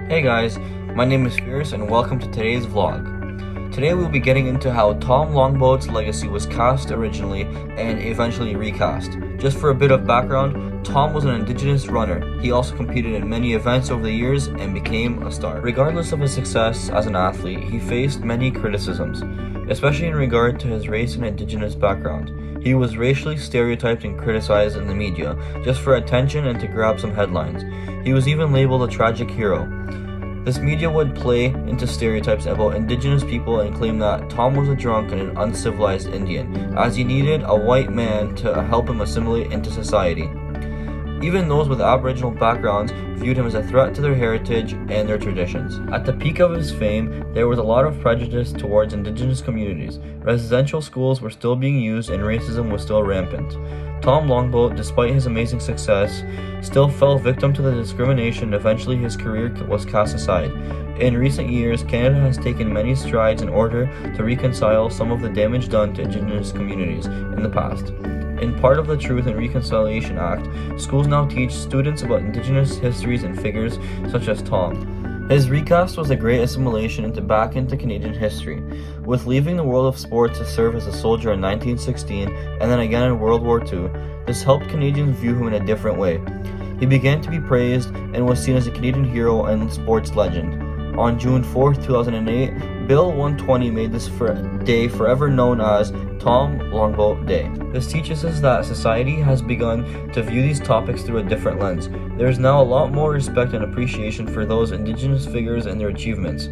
Hey guys, my name is Fierce and welcome to today's vlog. Today we'll be getting into how Tom Longboat's legacy was cast originally and eventually recast. Just for a bit of background, Tom was an Indigenous runner. He also competed in many events over the years and became a star. Regardless of his success as an athlete, he faced many criticisms, especially in regard to his race and Indigenous background. He was racially stereotyped and criticized in the media, just for attention and to grab some headlines. He was even labeled a tragic hero. This media would play into stereotypes about Indigenous people and claim that Tom was a drunk and an uncivilized Indian, as he needed a white man to help him assimilate into society. Even those with Aboriginal backgrounds viewed him as a threat to their heritage and their traditions. At the peak of his fame, there was a lot of prejudice towards Indigenous communities. Residential schools were still being used and racism was still rampant. Tom Longboat, despite his amazing success, still fell victim to the discrimination and eventually his career was cast aside. In recent years, Canada has taken many strides in order to reconcile some of the damage done to Indigenous communities in the past. In part of the Truth and Reconciliation Act, schools now teach students about Indigenous histories and figures such as Tom. His recast was a great assimilation back into Canadian history, with leaving the world of sport to serve as a soldier in 1916 and then again in World War II. This helped Canadians view him in a different way. He began to be praised and was seen as a Canadian hero and sports legend. On June 4, 2008, Bill 120 made this day forever known as Tom Longboat Day. This teaches us that society has begun to view these topics through a different lens. There is now a lot more respect and appreciation for those Indigenous figures and their achievements.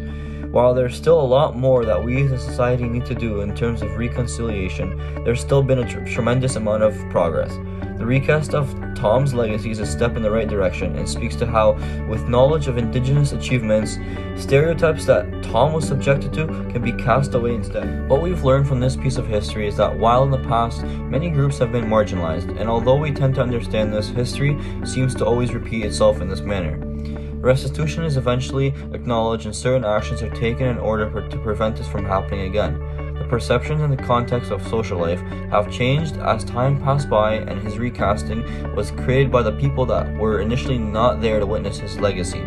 While there's still a lot more that we as a society need to do in terms of reconciliation, there's still been a tremendous amount of progress. The recast of Tom's legacy is a step in the right direction and speaks to how, with knowledge of Indigenous achievements, stereotypes that Tom was subjected to can be cast away instead. What we've learned from this piece of history is that while in the past, many groups have been marginalized, and although we tend to understand this, history seems to always repeat itself in this manner. Restitution is eventually acknowledged and certain actions are taken in order to prevent this from happening again. The perceptions and the context of social life have changed as time passed by, and his recasting was created by the people that were initially not there to witness his legacy.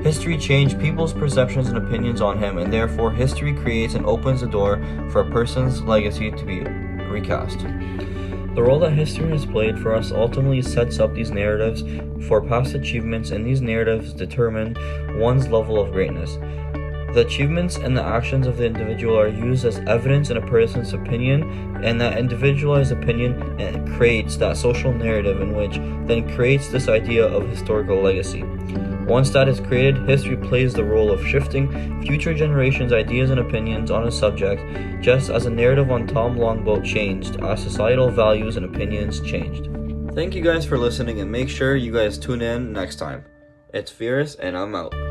History changed people's perceptions and opinions on him, and therefore history creates and opens the door for a person's legacy to be recast. The role that history has played for us ultimately sets up these narratives for past achievements, and these narratives determine one's level of greatness. The achievements and the actions of the individual are used as evidence in a person's opinion, and that individualized opinion creates that social narrative in which then creates this idea of historical legacy. Once that is created, history plays the role of shifting future generations' ideas and opinions on a subject, just as a narrative on Tom Longboat changed as societal values and opinions changed. Thank you guys for listening, and make sure you guys tune in next time. It's Fierce, and I'm out.